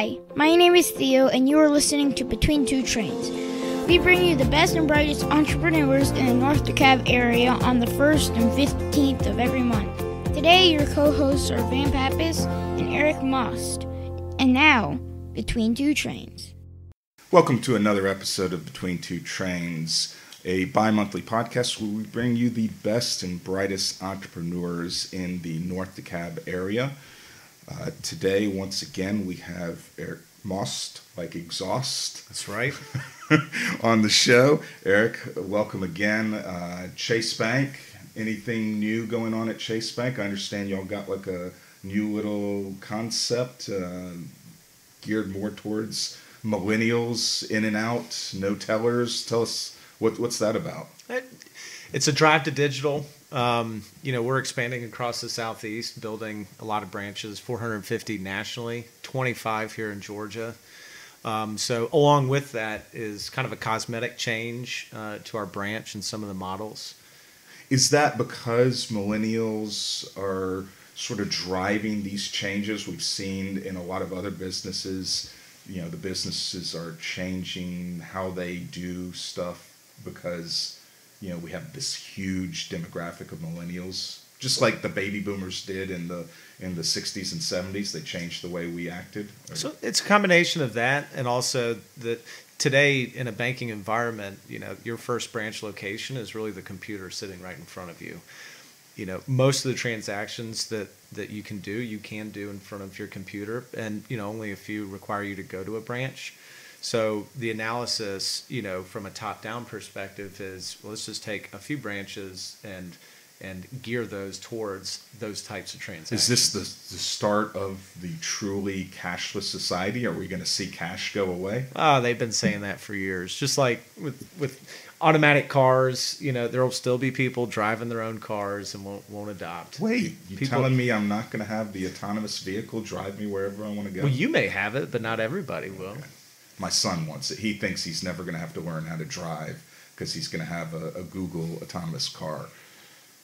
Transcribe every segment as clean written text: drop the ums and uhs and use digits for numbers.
Hi, my name is Theo, and you are listening to Between Two Trains. We bring you the best and brightest entrepreneurs in the North DeKalb area on the 1st and 15th of every month. Today, your co-hosts are Van Pappas and Eric Most. And now, Between Two Trains. Welcome to another episode of Between Two Trains, a bi-monthly podcast where we bring you the best and brightest entrepreneurs in the North DeKalb area. Today, once again, we have Eric Most, like exhaust. That's right. On the show. Eric, welcome again. Chase Bank, anything new going on at Chase Bank? I understand y'all got like a new little concept geared more towards millennials, in and out, no tellers. Tell us, what's that about? It's a drive to digital. We're expanding across the Southeast, building a lot of branches, 450 nationally, 25 here in Georgia. So along with that is kind of a cosmetic change to our branch and some of the models. Is that because millennials are sort of driving these changes? We've seen in a lot of other businesses, the businesses are changing how they do stuff because we have this huge demographic of millennials, just like the baby boomers did in the 60s and 70s. They changed the way we acted. So it's a combination of that, and also that today in a banking environment, your first branch location is really the computer sitting right in front of you. Most of the transactions that you can do in front of your computer, and only a few require you to go to a branch. So the analysis, from a top-down perspective is, well, let's just take a few branches and gear those towards those types of transactions. Is this the start of the truly cashless society? Are we going to see cash go away? Oh, they've been saying that for years. Just like with automatic cars, there will still be people driving their own cars and won't adopt. Wait, you telling me I'm not going to have the autonomous vehicle drive me wherever I want to go? Well, you may have it, but not everybody will. Okay. My son wants it. He thinks he's never going to have to learn how to drive because he's going to have a Google autonomous car.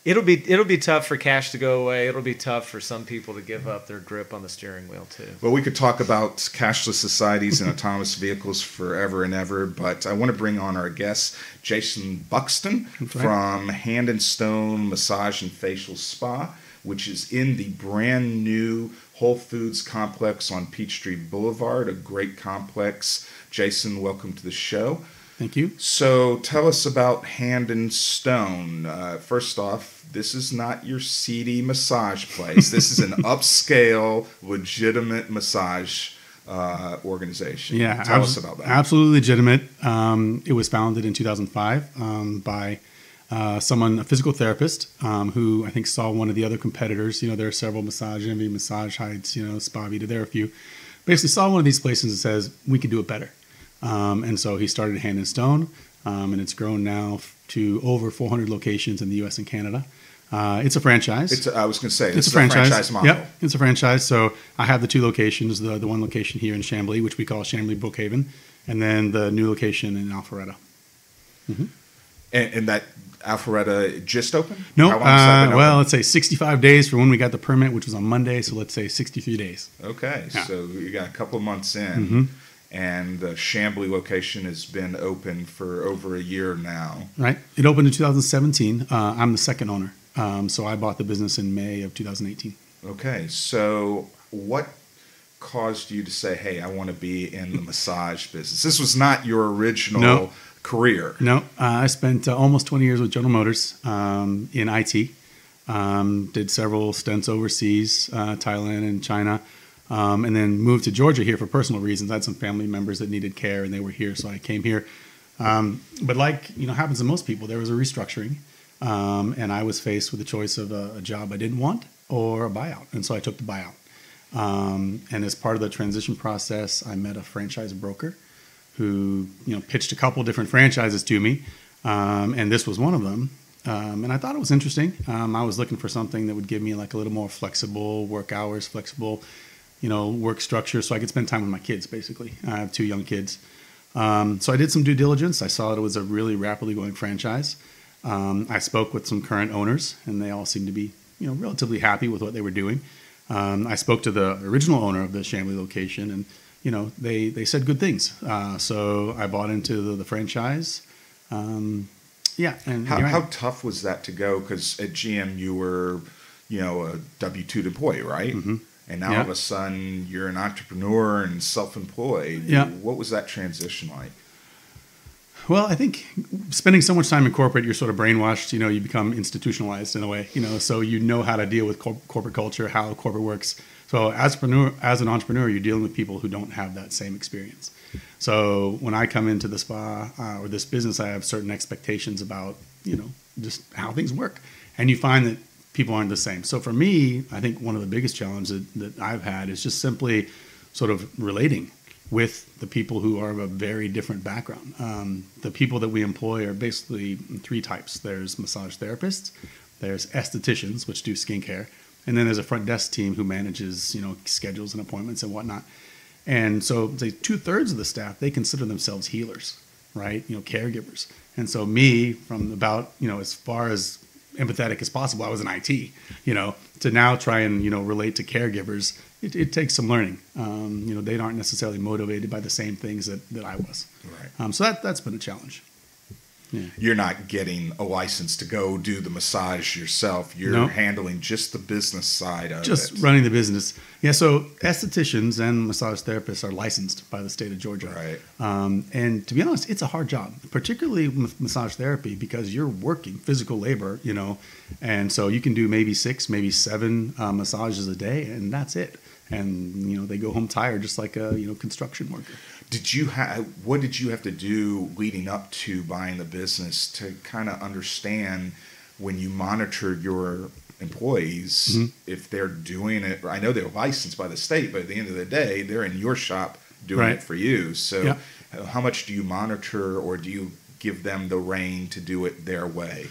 It'll be tough for cash to go away. It'll be tough for some people to give up their grip on the steering wheel too. Well, we could talk about cashless societies and autonomous vehicles forever and ever, but I want to bring on our guest, Jason Buxton from Hand and Stone Massage and Facial Spa, which is in the brand new Whole Foods complex on Preachtree Boulevard, a great complex. Jason, welcome to the show. Thank you. So tell us about Hand and Stone. First off, this is not your seedy massage place. This is an upscale, legitimate massage organization. Yeah, tell us about that. Absolutely legitimate. It was founded in 2005 by a physical therapist who I think saw one of the other competitors. There are several, Massage Envy, Massage Heights, Spa Vita, there are a few. Basically saw one of these places and says, we can do it better. And so he started Hand and Stone, and it's grown now to over 400 locations in the U.S. and Canada. It's a franchise. I was going to say, it's a franchise model. Yep, it's a franchise. So I have the two locations, the one location here in Chamblee, which we call Chamblee Brookhaven, and then the new location in Alpharetta. Mm-hmm. And that Alpharetta just opened? No, let's say 65 days from when we got the permit, which was on Monday, so let's say 63 days. Okay, yeah. So you got a couple of months in. Mm-hmm. And the Chamblee location has been open for over a year now. Right. It opened in 2017. I'm the second owner. So I bought the business in May of 2018. Okay. So what caused you to say, hey, I want to be in the massage business? This was not your original career. No. I spent almost 20 years with General Motors in IT. Did several stints overseas, Thailand and China. And then moved to Georgia here for personal reasons. I had some family members that needed care, and they were here, so I came here. But like happens to most people, there was a restructuring, and I was faced with the choice of a job I didn't want or a buyout, and so I took the buyout. And as part of the transition process, I met a franchise broker who pitched a couple different franchises to me, and this was one of them. And I thought it was interesting. I was looking for something that would give me like a little more flexible work hours, flexible work structure so I could spend time with my kids, basically. I have two young kids. So I did some due diligence. I saw that it was a really rapidly growing franchise. I spoke with some current owners, and they all seemed to be relatively happy with what they were doing. I spoke to the original owner of the Chamblee location, and they said good things. So I bought into the franchise. And how tough was that to go? Because at GM you were, a W-2 employee, right? Mm-hmm. And now all of a sudden you're an entrepreneur and self-employed. Yeah. What was that transition like? Well, I think spending so much time in corporate, you're sort of brainwashed. You become institutionalized in a way. So how to deal with corporate culture, how corporate works. So as an entrepreneur, you're dealing with people who don't have that same experience. So when I come into the spa or this business, I have certain expectations about just how things work, and you find that people aren't the same. So for me, I think one of the biggest challenges that I've had is just simply sort of relating with the people who are of a very different background. The people that we employ are basically three types. There's massage therapists, there's estheticians, which do skincare, and then there's a front desk team who manages, schedules and appointments and whatnot. And so, say 2/3 of the staff, they consider themselves healers, right? Caregivers. And so, me, from about as far as empathetic as possible, I was in IT. To now try and relate to caregivers, it takes some learning. They aren't necessarily motivated by the same things that I was. Right. So that's been a challenge. Yeah. You're not getting a license to go do the massage yourself. You're handling just the business side of it. Just running the business. Yeah, so estheticians and massage therapists are licensed by the state of Georgia. Right. And to be honest, it's a hard job, particularly with massage therapy, because you're working physical labor, and so you can do maybe 6, maybe 7 massages a day, and that's it. And, they go home tired, just like a, construction worker. What did you have to do leading up to buying the business to kind of understand when you monitor your employees, if they're doing it? I know they're licensed by the state, but at the end of the day, they're in your shop doing it for you. So how much do you monitor, or do you give them the rein to do it their way?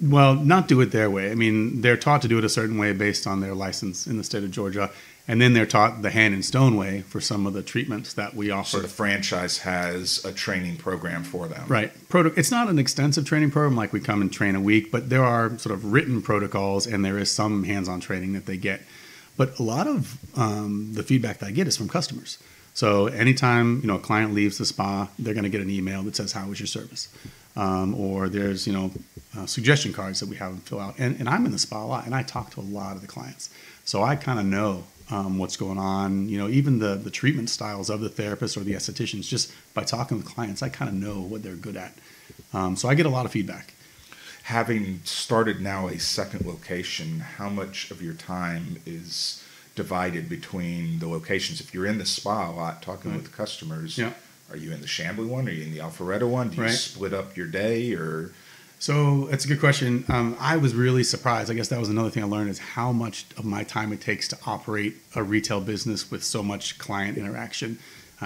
Well, not do it their way. I mean, they're taught to do it a certain way based on their license in the state of Georgia. And then they're taught the hand and stone way for some of the treatments that we offer. So the franchise has a training program for them. Right. It's not an extensive training program like we come and train a week, but there are sort of written protocols, and there is some hands-on training that they get. But a lot of the feedback that I get is from customers. So anytime a client leaves the spa, they're going to get an email that says, "How was your service?" Or there's suggestion cards that we have them fill out. And I'm in the spa a lot, and I talk to a lot of the clients, so I kind of know what's going on. Even the treatment styles of the therapists or the estheticians, just by talking with clients, I kind of know what they're good at. So I get a lot of feedback. Having started now a second location, how much of your time is divided between the locations? If you're in the spa a lot, talking with customers, are you in the Chamblee one? Are you in the Alpharetta one? Do you split up your day, or? So that's a good question. I was really surprised. I guess that was another thing I learned, is how much of my time it takes to operate a retail business with so much client interaction.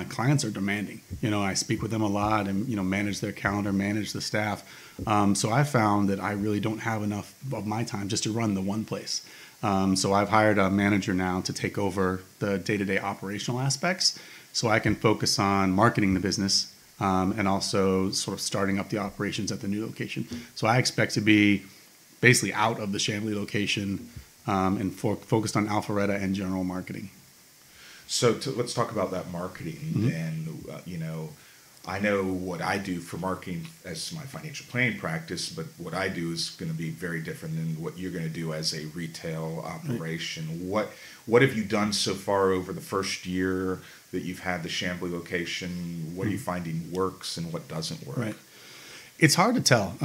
Clients are demanding. I speak with them a lot and, manage their calendar, manage the staff. So I found that I really don't have enough of my time just to run the one place. So I've hired a manager now to take over the day-to-day operational aspects, so I can focus on marketing the business, and also sort of starting up the operations at the new location. So I expect to be basically out of the Chamblee location and focused on Alpharetta and general marketing. So let's talk about that marketing. And, I know what I do for marketing as my financial planning practice, but what I do is going to be very different than what you're going to do as a retail operation. Right. What have you done so far over the first year that you've had the Chamblee location? What are you finding works and what doesn't work? Right. It's hard to tell.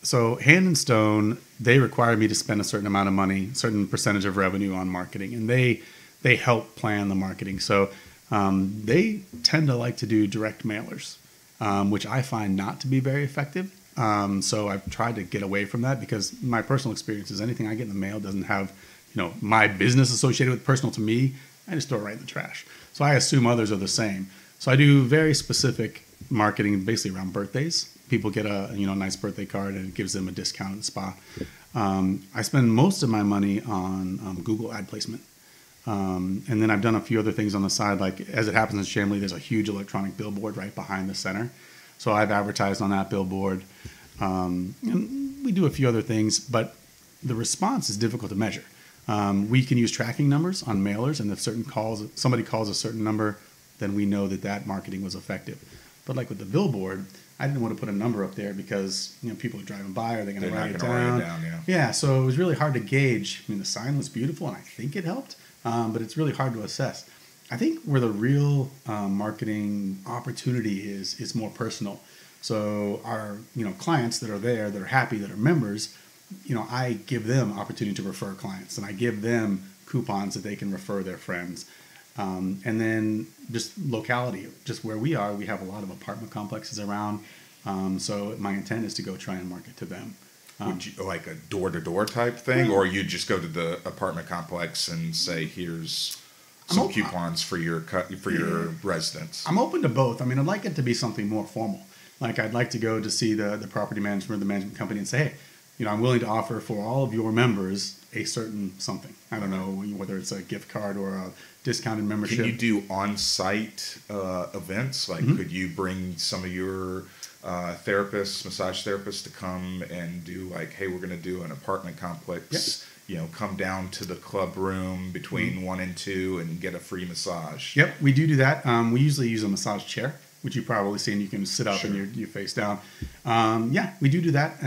So Hand and Stone, they require me to spend a certain amount of money, certain percentage of revenue on marketing, and they help plan the marketing. So they tend to like to do direct mailers, which I find not to be very effective. So I've tried to get away from that, because my personal experience is anything I get in the mail doesn't have, my business associated with personal to me. I just throw it right in the trash. So I assume others are the same. So I do very specific marketing basically around birthdays. People get a nice birthday card and it gives them a discount at the spa. I spend most of my money on Google ad placement. And then I've done a few other things on the side, like as it happens in Chamblee, there's a huge electronic billboard right behind the center. So I've advertised on that billboard. And we do a few other things, but the response is difficult to measure. We can use tracking numbers on mailers, and if somebody calls a certain number, then we know that that marketing was effective. But like with the billboard, I didn't want to put a number up there because people are driving by. Are they going to write it down? Yeah, so it was really hard to gauge. I mean, the sign was beautiful, and I think it helped, but it's really hard to assess. I think where the real marketing opportunity is more personal. So our clients that are there, that are happy, that are members, I give them opportunity to refer clients, and I give them coupons that they can refer their friends. And then just locality, just where we are, we have a lot of apartment complexes around. So my intent is to go try and market to them. Would you, like a door-to-door type thing, or you just go to the apartment complex and say, here's some coupons for your residents? I'm open to both. I mean, I'd like it to be something more formal. Like I'd like to go to see the property management or the management company and say, hey, I'm willing to offer for all of your members a certain something. I don't know whether it's a gift card or a discounted membership. Can you do on-site events? Like, could you bring some of your massage therapists to come and do like, hey, we're going to do an apartment complex. Yep. Come down to the club room between 1 and 2 and get a free massage. Yep, we do that. We usually use a massage chair, which you've probably seen. You can sit up and you're face down. We do that.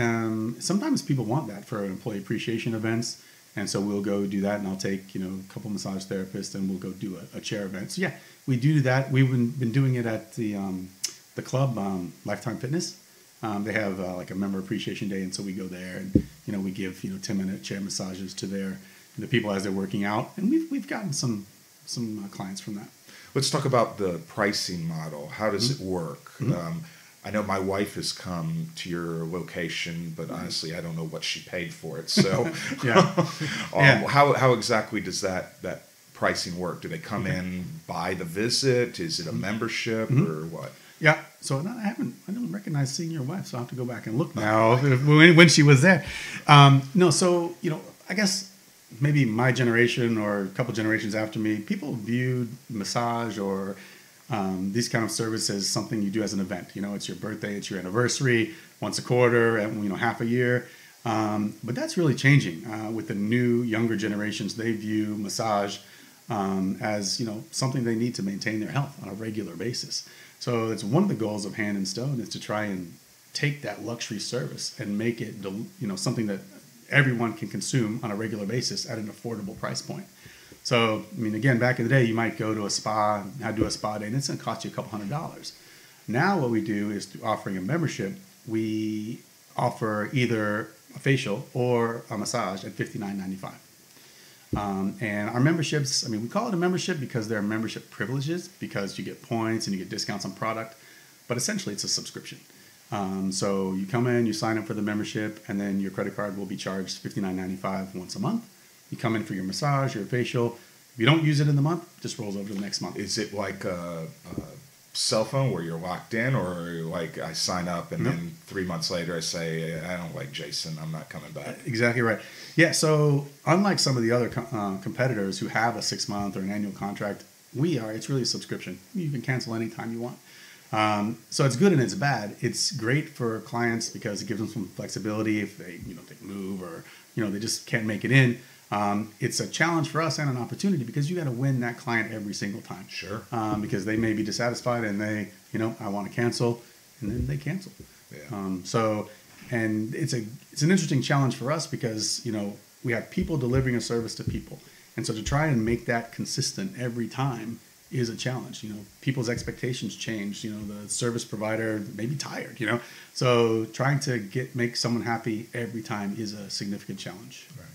Sometimes people want that for employee appreciation events. And so we'll go do that, and I'll take, a couple massage therapists, and we'll go do a chair event. So, we do that. We've been doing it at the club, Lifetime Fitness. They have like a member appreciation day, and so we go there, and, we give, 10-minute chair massages to the people as they're working out. And we've gotten some clients from that. Let's talk about the pricing model. How does it work? I know my wife has come to your location, but honestly, I don't know what she paid for it. So, how exactly does that pricing work? Do they come in by the visit? Is it a membership or what? Yeah. So I don't recognize seeing your wife, so I'll have to go back and look now when she was there. No. So I guess maybe my generation or a couple generations after me, people viewed massage or these kind of services something you do as an event. It's your birthday, it's your anniversary, once a quarter, and half a year. But that's really changing with the new younger generations. They view massage as something they need to maintain their health on a regular basis. So it's one of the goals of Hand and Stone is to try and take that luxury service and make it something that everyone can consume on a regular basis at an affordable price point. So, again, back in the day, you might go to a spa, do a spa day, and it's going to cost you a couple $100s. Now what we do is offering a membership. We offer either a facial or a massage at $59.95. And our memberships, we call it a membership because there are membership privileges, because you get points and you get discounts on product, but essentially it's a subscription. So you come in, you sign up for the membership, and then your credit card will be charged $59.95 once a month. You come in for your massage, your facial. If you don't use it in the month, it just rolls over to the next month. Is it like a cell phone where you're locked in, or like I sign up and then 3 months later I say, I don't like Jason, I'm not coming back? Exactly right. Yeah, so unlike some of the other competitors who have a 6-month or an annual contract, it's really a subscription. You can cancel anytime you want. So it's good and it's bad. It's great for clients because it gives them some flexibility if they move or they just can't make it in. It's a challenge for us and an opportunity because you got to win that client every single time. Sure. Because they may be dissatisfied and they, I want to cancel, and then they cancel. Yeah. And it's an interesting challenge for us because, we have people delivering a service to people. And so to try and make that consistent every time is a challenge. People's expectations change. The service provider may be tired, So trying to make someone happy every time is a significant challenge. Right.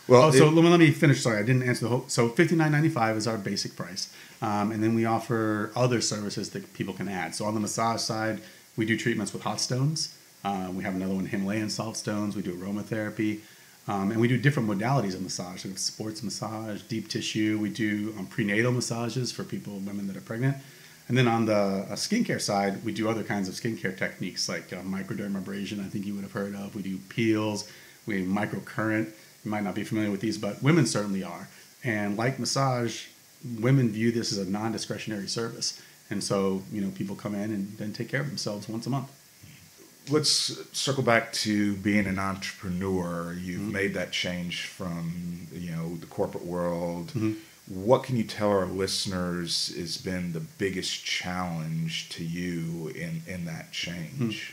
Well, let me finish. Sorry, I didn't answer the whole. So $59.95 is our basic price. And then we offer other services that people can add. So on the massage side, we do treatments with hot stones. We have another one, Himalayan salt stones. We do aromatherapy. And we do different modalities of massage. We have sports massage, deep tissue. We do prenatal massages for women that are pregnant. And then on the skincare side, we do other kinds of skincare techniques like microdermabrasion, I think you would have heard of. We do peels. We have microcurrent. You might not be familiar with these, but women certainly are. And like massage, women view this as a non-discretionary service. And so, people come in and then take care of themselves once a month. Let's circle back to being an entrepreneur. You've made that change from, the corporate world. what can you tell our listeners has been the biggest challenge to you in that change?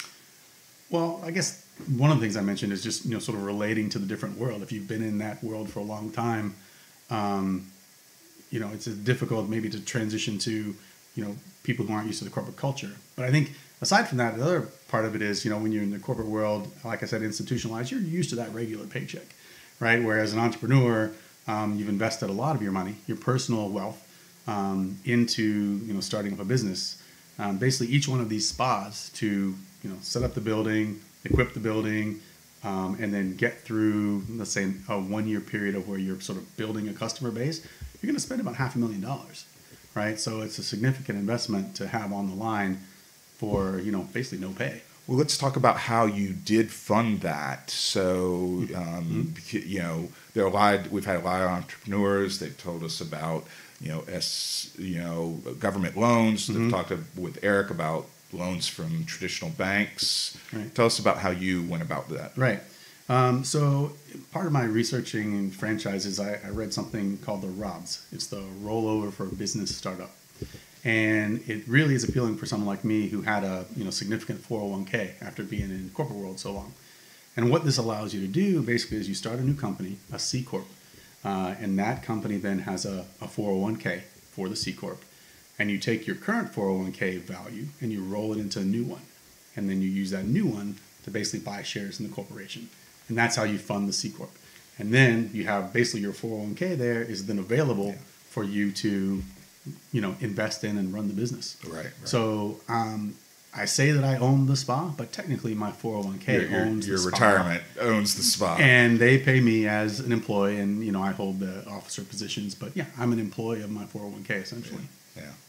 Well, I guess one of the things I mentioned is just, sort of relating to the different world. If you've been in that world for a long time, it's difficult maybe to transition to, people who aren't used to the corporate culture. But I think aside from that, the other part of it is, when you're in the corporate world, like I said, institutionalized, you're used to that regular paycheck, right? Whereas an entrepreneur, you've invested a lot of your money, your personal wealth, into, starting up a business. Basically, each one of these spas to, set up the building, equip the building, and then get through, let's say, a 1 year period of where you're sort of building a customer base, you're going to spend about $500,000, right? So it's a significant investment to have on the line for, basically no pay. Well, let's talk about how you did fund that. So, there are we've had a lot of entrepreneurs. They've told us about, government loans. They've talked with Eric about loans from traditional banks. Right. Tell us about how you went about that. Right. So part of my researching in franchises, I read something called the ROBS. It's the Rollover for a Business Startup. And it really is appealing for someone like me who had a significant 401k after being in the corporate world so long. And what this allows you to do basically is you start a new company, a C Corp, and that company then has a 401k for the C Corp. And you take your current 401k value and you roll it into a new one. And then you use that new one to basically buy shares in the corporation. And that's how you fund the C Corp. And then you have basically your 401k there is then available for you to invest in and run the business. Right. So I say that I own the spa, but technically my 401k owns your the spa. retirement owns the spa. And they pay me as an employee, and I hold the officer positions. But yeah, I'm an employee of my 401k essentially.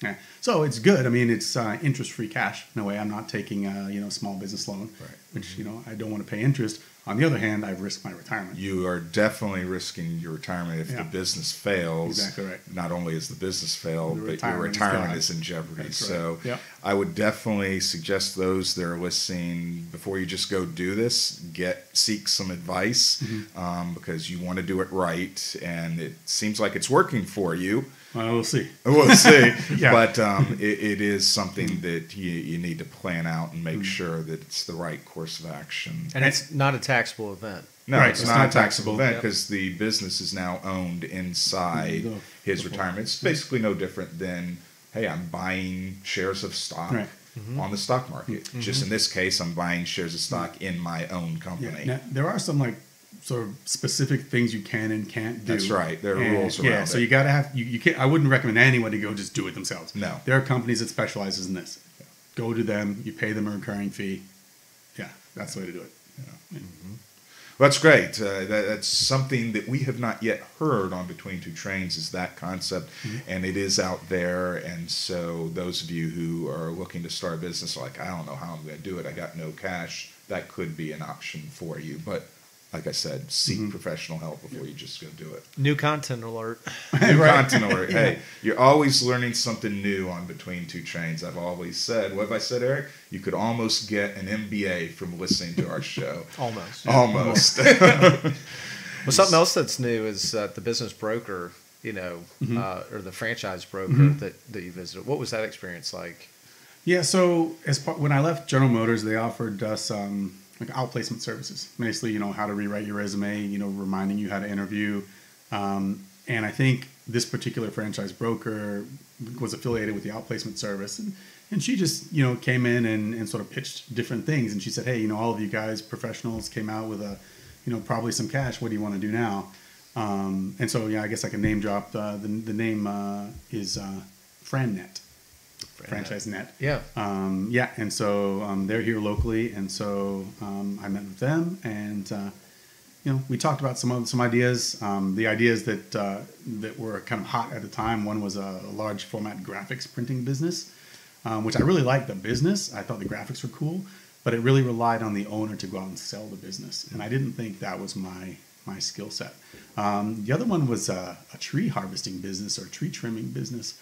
Yeah. So it's good. I mean, it's interest-free cash. In a way, I'm not taking a small business loan, which I don't want to pay interest. On the other hand, I've risked my retirement. You are definitely risking your retirement if the business fails. Exactly right. Not only is the business failed, but your retirement retirement is in jeopardy. That's So right. I would definitely suggest those that are listening, before you just go do this, seek some advice, because you want to do it right, and it seems like it's working for you. Well, we'll see. We'll see. But it is something that you need to plan out and make sure that it's the right course of action. And it's not a taxable event. No, Right, it's it's not not a taxable taxable. event because the business is now owned inside his retirement. It's basically no different than, hey, I'm buying shares of stock on the stock market. Just in this case, I'm buying shares of stock in my own company. Now, there are some sort of specific things you can and can't do. That's right. There are rules around it. So you got to have you can't. I wouldn't recommend anyone to go just do it themselves. No. There are companies that specializes in this. Go to them. You pay them a recurring fee. Yeah, that's the way to do it. Well, that's great. That's something that we have not yet heard on Between Two Trains is that concept, and it is out there. And so those of you who are looking to start a business, like, I don't know how I'm going to do it, I got no cash, that could be an option for you. But like I said, seek professional help before you just go do it. New content alert. New content alert. Hey, you're always learning something new on Between Two Trains. I've always said, what have I said, Eric? You could almost get an MBA from listening to our show. Almost. Almost. Well, something else that's new is the business broker, or the franchise broker that you visited. What was that experience like? Yeah. So when I left General Motors, they offered us outplacement services, basically, how to rewrite your resume, reminding you how to interview. And I think this particular franchise broker was affiliated with the outplacement service. And she just, came in and sort of pitched different things. And she said, hey, all of you guys, professionals, came out with probably some cash. What do you want to do now? And so, I guess I can name drop. The name is FranNet. Franchise Net. Yeah. And so they're here locally, and so I met with them, and we talked about some ideas. The ideas that were kind of hot at the time. One was a large format graphics printing business, which I really liked the business. I thought the graphics were cool, but it really relied on the owner to go out and sell the business, and I didn't think that was my skill set. The other one was a tree harvesting business or tree trimming business.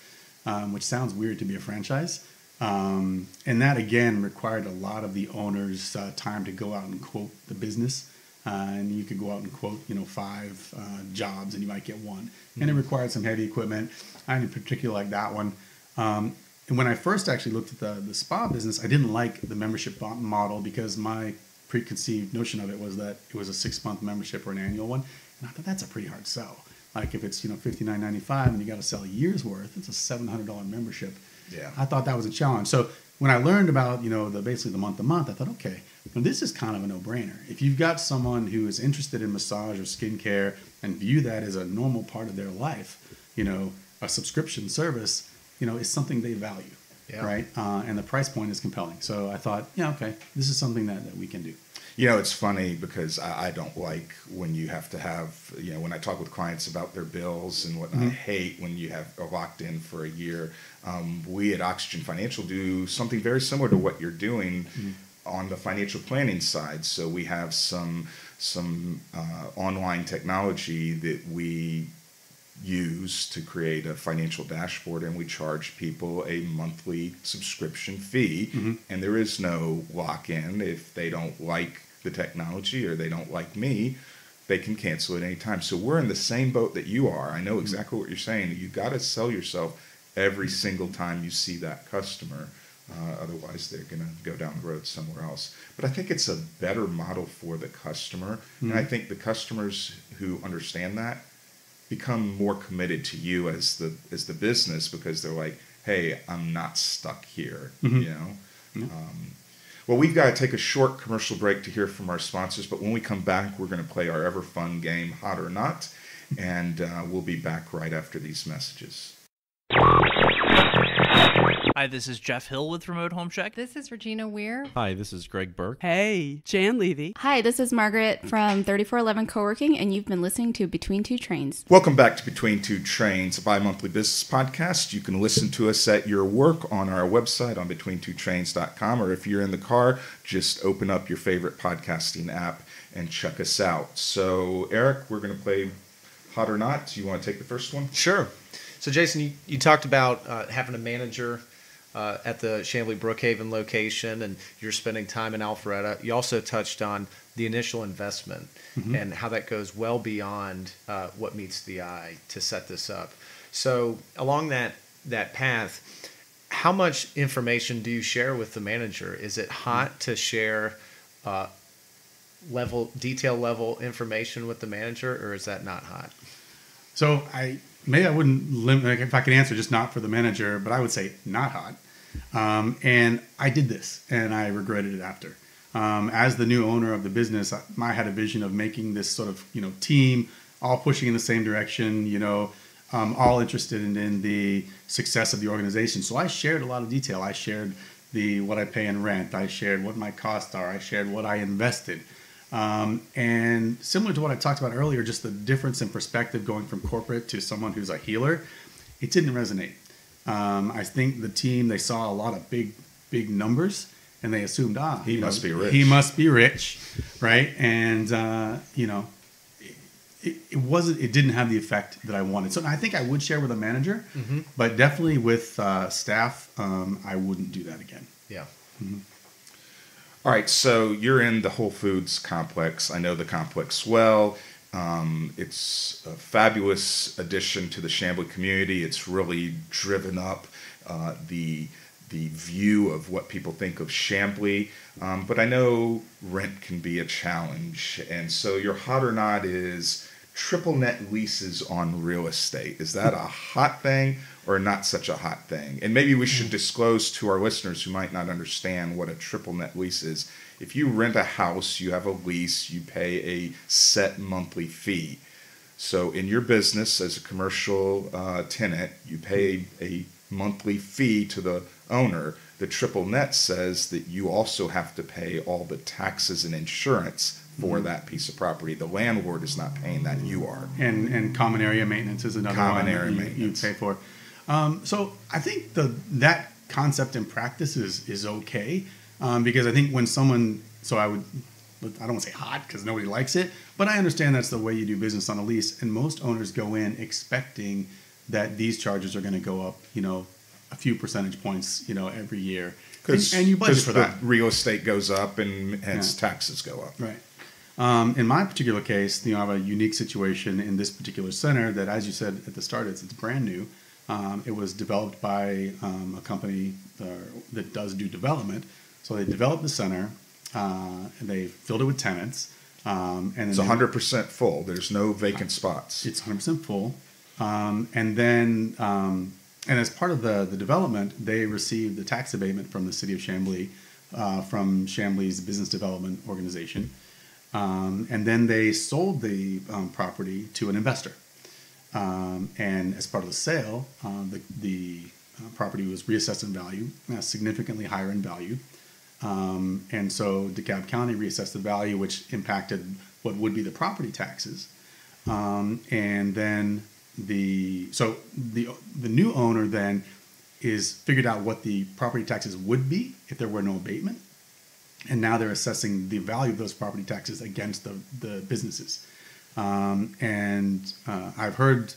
Which sounds weird to be a franchise. And that, again, required a lot of the owner's time to go out and quote the business. and you could go out and quote, 5 jobs, and you might get one. And it required some heavy equipment. I in particular like that one. And when I first actually looked at the spa business, I didn't like the membership model because my preconceived notion of it was that it was a 6-month membership or an annual one. And I thought that's a pretty hard sell. Like if it's $59.95 and you got to sell a year's worth, it's a $700 membership. Yeah. I thought that was a challenge. So when I learned about basically the month to month, I thought, okay, this is kind of a no-brainer. If you've got someone who is interested in massage or skincare and view that as a normal part of their life, a subscription service, is something they value, right? And the price point is compelling. So I thought, okay, this is something that we can do. It's funny because I don't like when you have to have, when I talk with clients about their bills and what I hate when you are locked in for a year. We at Oxygen Financial do something very similar to what you're doing on the financial planning side. So we have some online technology that we use to create a financial dashboard, and we charge people a monthly subscription fee, and there is no lock-in. If they don't like the technology or they don't like me, they can cancel at any time. So we're in the same boat that you are. I know exactly what you're saying. You got to sell yourself every single time you see that customer. Otherwise, they're going to go down the road somewhere else. But I think it's a better model for the customer, and I think the customers who understand that become more committed to you as the business, because they're like, hey, I'm not stuck here, Well, we've got to take a short commercial break to hear from our sponsors, but when we come back, we're going to play our ever fun game, Hot or Not, and we'll be back right after these messages. Hi, this is Jeff Hill with Remote Home Check. This is Regina Weir. Hi, this is Greg Burke. Hey, Jan Levy. Hi, this is Margaret from 3411 Co-working, and you've been listening to Between Two Trains. Welcome back to Between Two Trains, a bi-monthly business podcast. You can listen to us at your work on our website on betweentwotrains.com, or if you're in the car, just open up your favorite podcasting app and check us out. So, Eric, we're going to play Hot or Not. Do you want to take the first one? Sure. So, Jason, you talked about having a manager at the Chamblee Brookhaven location, and you're spending time in Alpharetta. You also touched on the initial investment and how that goes well beyond what meets the eye to set this up. So along that path, how much information do you share with the manager? Is it hot to share detail level information with the manager, or is that not hot? So maybe I wouldn't limit, if I could answer just not for the manager, but I would say not hot. And I did this, and I regretted it after. As the new owner of the business, I had a vision of making this sort of, team, all pushing in the same direction, all interested in the success of the organization. So I shared a lot of detail. I shared what I pay in rent. I shared what my costs are. I shared what I invested. And similar to what I talked about earlier, just the difference in perspective going from corporate to someone who's a healer, it didn't resonate. I think the team, they saw a lot of big numbers, and they assumed, he must be rich. He must be rich, right? And it didn't have the effect that I wanted. So I think I would share with a manager, but definitely with staff, I wouldn't do that again. Yeah. All right, so you're in the Whole Foods complex. I know the complex well. It's a fabulous addition to the Chamblee community. It's really driven up the view of what people think of Chamblee. But I know rent can be a challenge. And so your hot or not is triple net leases on real estate. Is that a hot thing or not such a hot thing? And maybe we should disclose to our listeners who might not understand what a triple net lease is. If you rent a house, you have a lease, you pay a set monthly fee. So in your business as a commercial tenant, you pay a monthly fee to the owner. The triple net says that you also have to pay all the taxes and insurance for that piece of property. The landlord is not paying that, you are. And common area maintenance is another common one area you maintenance. pay for. So I think that concept in practice is okay, because I think when someone, I don't want to say hot because nobody likes it, but I understand that's the way you do business on a lease, and most owners go in expecting that these charges are going to go up, a few percentage points, every year. And you budget for that. Real estate goes up and hence taxes go up. Right. In my particular case, I have a unique situation in this particular center that, as you said at the start, it's brand new. It was developed by a company that does do development. So they developed the center, and they filled it with tenants. And It's 100% full. There's no vacant spots. It's 100% full. And as part of the development, they received the tax abatement from the city of Chamblee, from Chamblee's business development organization. And then they sold the property to an investor. And as part of the sale, the property was reassessed in value, significantly higher in value. And so DeKalb County reassessed the value, which impacted what would be the property taxes. And then the new owner then figured out what the property taxes would be if there were no abatement. And now they're assessing the value of those property taxes against the businesses. I've heard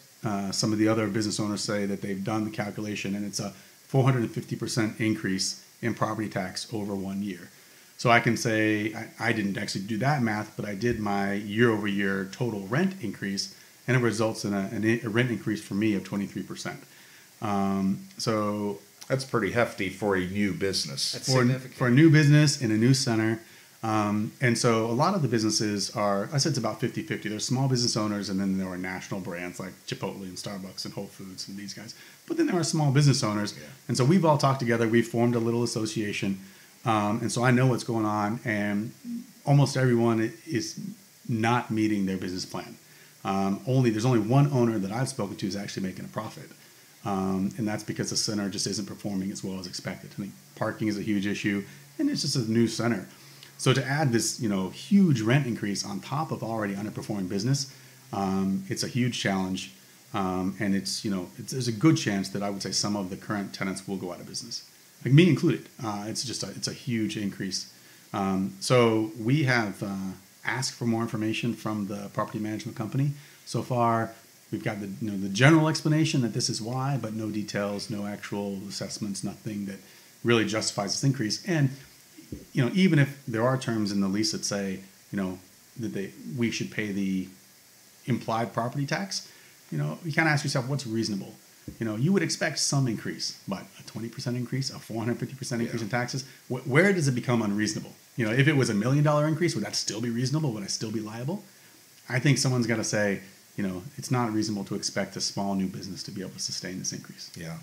some of the other business owners say that they've done the calculation, and it's a 450% increase in property tax over 1 year. So I can say I didn't actually do that math, but I did my year-over-year total rent increase, and it results in a rent increase for me of 23%. So That's pretty hefty for a new business. That's significant. For a new business in a new center. And so a lot of the businesses are, I said it's about 50-50. There's small business owners, and then there are national brands like Chipotle and Starbucks and Whole Foods and these guys. But then there are small business owners. Yeah. And so we've all talked together. We've formed a little association. And so I know what's going on. And almost everyone is not meeting their business plan. There's only one owner that I've spoken to who's actually making a profit. And that's because the center just isn't performing as well as expected. I think parking is a huge issue, and it's just a new center. So to add this, huge rent increase on top of already underperforming business, it's a huge challenge, and there's a good chance that I would say some of the current tenants will go out of business, like me included. It's a huge increase. So we have asked for more information from the property management company. So far, we've got the general explanation that this is why, but no details, no actual assessments, nothing that really justifies this increase. And even if there are terms in the lease that say, that we should pay the implied property tax, you kind of ask yourself what's reasonable. You would expect some increase, but a 20% increase, a 450% increase in taxes, where does it become unreasonable? If it was $1 million increase, would that still be reasonable? Would I still be liable? I think someone's got to say, it's not reasonable to expect a small new business to be able to sustain this increase. Yeah.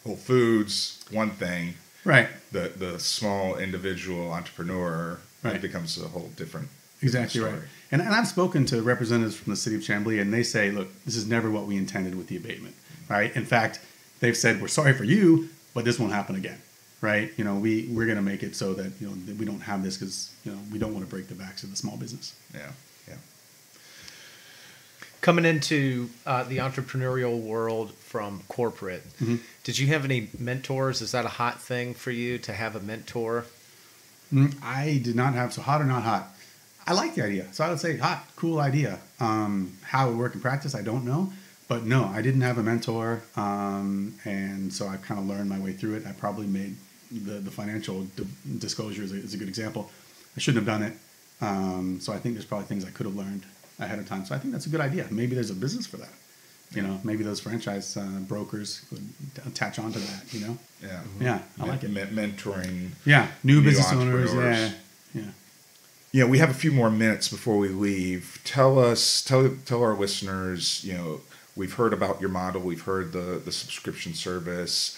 Whole Foods, one thing. Right. The small individual entrepreneur, right, it becomes a whole different exactly story. Right. And I've spoken to representatives from the city of Chamblee, and they say, look, this is never what we intended with the abatement. Right. In fact, they've said, we're sorry for you, but this won't happen again. Right. We're going to make it so that that we don't have this because we don't want to break the backs of the small business. Yeah. Coming into the entrepreneurial world from corporate, did you have any mentors? Is that a hot thing for you to have a mentor? I did not have, so hot or not hot. I like the idea. So I would say hot, cool idea. How it would work in practice, I don't know. But no, I didn't have a mentor. And so I kind of learned my way through it. I probably made the financial disclosure is a good example. I shouldn't have done it. So I think there's probably things I could have learned ahead of time. So I think that's a good idea. Maybe there's a business for that. Maybe those franchise brokers could attach onto that, Yeah, I like it. Mentoring. Yeah, new business owners. Yeah, we have a few more minutes before we leave. Tell our listeners, we've heard about your model. We've heard the subscription service.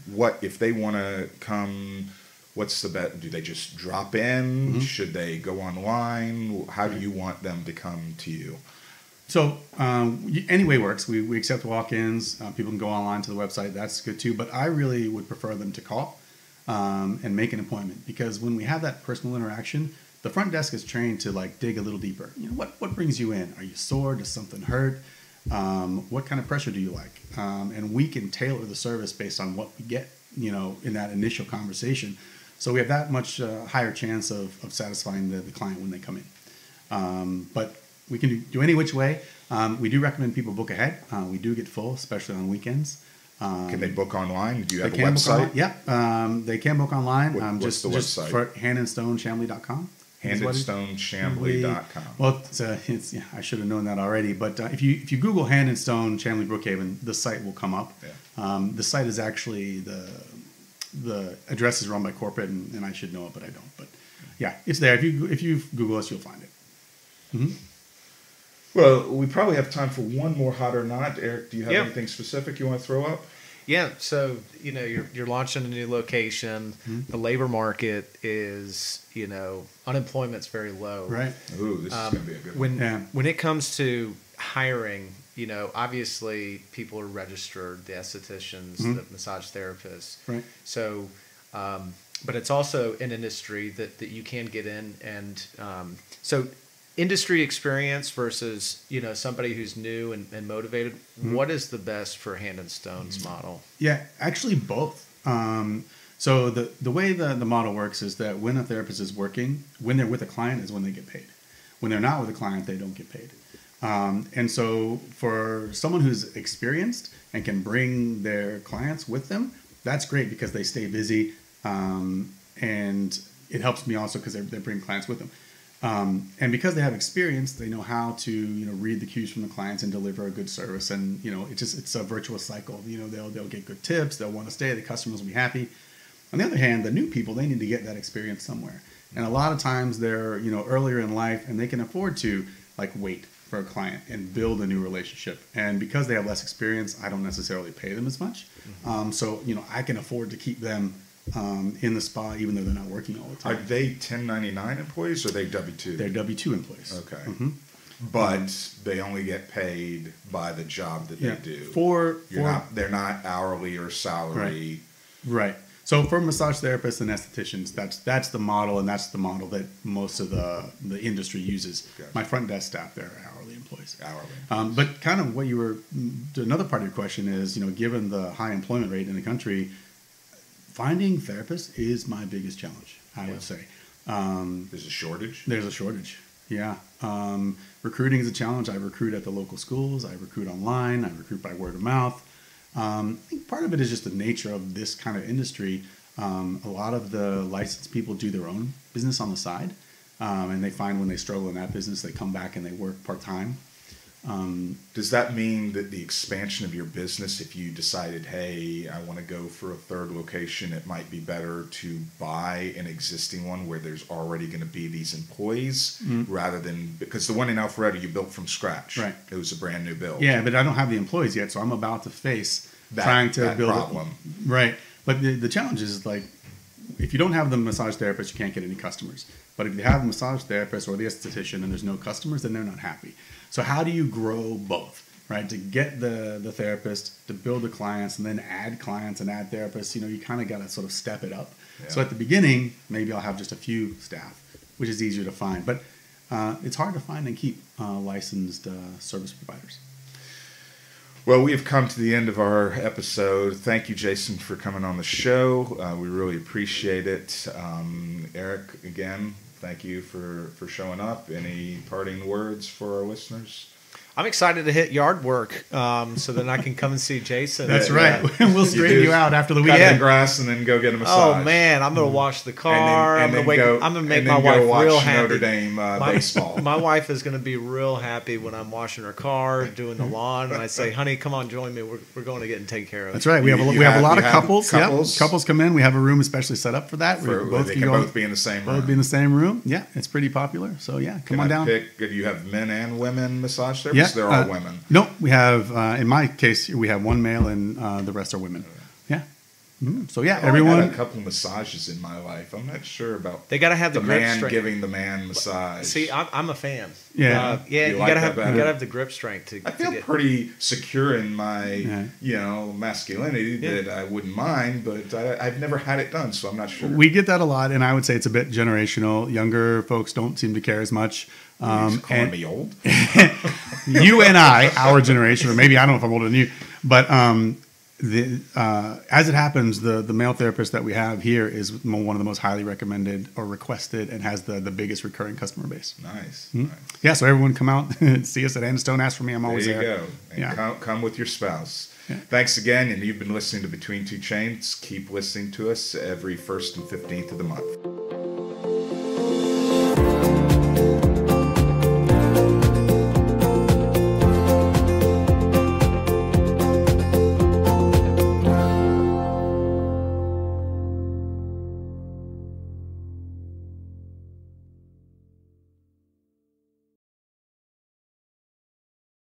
What if they want to come? What's the bet? Do they just drop in? Mm-hmm. Should they go online? How do you want them to come to you? So any way works. We accept walk-ins. People can go online to the website. That's good too. But I really would prefer them to call and make an appointment, because when we have that personal interaction, the front desk is trained to dig a little deeper. What brings you in? Are you sore? Does something hurt? What kind of pressure do you like? And we can tailor the service based on what we get, in that initial conversation. So we have that much higher chance of satisfying the client when they come in. But we can do any which way. We do recommend people book ahead. We do get full, especially on weekends. Can they book online? Do you have a website? Yep. They can book online. What's the website? For handandstonechamblee.com. HandandStoneChambly.com. Well, it's I should have known that already. But if you Google Hand and Stone Chambly Brookhaven, the site will come up. Yeah. The site is actually the address is run by corporate, and I should know it, but I don't. But yeah, it's there. If you Google us, you'll find it. Mm-hmm. Well, we probably have time for one more hot or not. Eric, do you have anything specific you want to throw up? Yeah, so you're launching a new location. Mm-hmm. The labor market is unemployment's very low. Right. Ooh, this is going to be a good one. When it comes to hiring, obviously people are registered, the estheticians, the massage therapists. Right. So, but it's also an industry that you can get in, and so. Industry experience versus somebody who's new and motivated. Mm-hmm. What is the best for Hand and Stone's model? Yeah, actually both. So the way the model works is that when a therapist is working, when they're with a client is when they get paid. When they're not with a client, they don't get paid. And so for someone who's experienced and can bring their clients with them, that's great because they stay busy, and it helps me also because they bring clients with them. And because they have experience, they know how to read the cues from the clients and deliver a good service. And it's a virtuous cycle. They'll get good tips. They'll want to stay. The customers will be happy. On the other hand, the new people, they need to get that experience somewhere. And a lot of times they're earlier in life, and they can afford to wait for a client and build a new relationship. And because they have less experience, I don't necessarily pay them as much. Mm-hmm. So I can afford to keep them in the spa, even though they're not working all the time. Are they 1099 employees or are they W-2? They're W-2 employees. Okay. Mm-hmm. But they only get paid by the job that they do. They're not hourly or salary. Right. So for massage therapists and estheticians, that's the model, and that's the model that most of the industry uses. Gotcha. My front desk staff, they're hourly employees. But kind of what another part of your question is, given the high employment rate in the country, finding therapists is my biggest challenge, I would say. There's a shortage? There's a shortage, yeah. Recruiting is a challenge. I recruit at the local schools. I recruit online. I recruit by word of mouth. I think part of it is just the nature of this kind of industry. A lot of the licensed people do their own business on the side, and they find when they struggle in that business, they come back and they work part-time. Does that mean that the expansion of your business, if you decided, hey, I want to go for a third location, it might be better to buy an existing one where there's already going to be these employees rather than, because the one in Alpharetta you built from scratch. Right. It was a brand new build. Yeah, but I don't have the employees yet, so I'm about to face trying to build problem. Right. But the challenge is if you don't have the massage therapist, you can't get any customers. But if you have the massage therapist or the esthetician and there's no customers, then they're not happy. So how do you grow both, right? To get the therapist, to build the clients, and then add clients and add therapists, you kind of got to sort of step it up. Yeah. So at the beginning, maybe I'll have just a few staff, which is easier to find. But it's hard to find and keep licensed service providers. Well, we have come to the end of our episode. Thank you, Jason, for coming on the show. We really appreciate it. Eric, again, thank you for showing up. Any parting words for our listeners? I'm excited to hit yard work so then I can come and see Jason. That's right. We'll straighten you out after the Cut weekend. the grass and then go get a massage. Oh, man. I'm going to wash the car. I'm going to make my wife real happy. Notre Dame baseball. My wife is going to be real happy when I'm washing her car, doing the lawn, and I say, honey, come on, join me. We're going to get and take care of it. That's right. We have a lot of couples. Yep. Couples come in. We have a room especially set up for that. They can both be in the same room. Both be in the same room. Yeah, it's pretty popular. So, yeah, come on down. Do you have men and women massage therapists? Yeah, they're all women. No, we have, in my case, we have one male and the rest are women. Yeah. Mm-hmm. So, yeah, everyone. I've had a couple massages in my life. I'm not sure about they gotta have the grip man strength. giving the man massage. See, I'm a fan. Yeah. You like gotta have the grip strength to. I feel pretty secure in my masculinity that I wouldn't mind, but I've never had it done, so I'm not sure. We get that a lot, and I would say it's a bit generational. Younger folks don't seem to care as much. Calling me old? You and our generation, or maybe I don't know if I'm older than you, but as it happens, the male therapist that we have here is one of the most highly recommended or requested and has the biggest recurring customer base. Nice. Mm-hmm. Nice. Yeah, so everyone come out and see us at Hand and Stone. Ask for me. I'm always there. There you go. And come with your spouse. Yeah. Thanks again, and you've been listening to Between Two Chains. Keep listening to us every 1st and 15th of the month.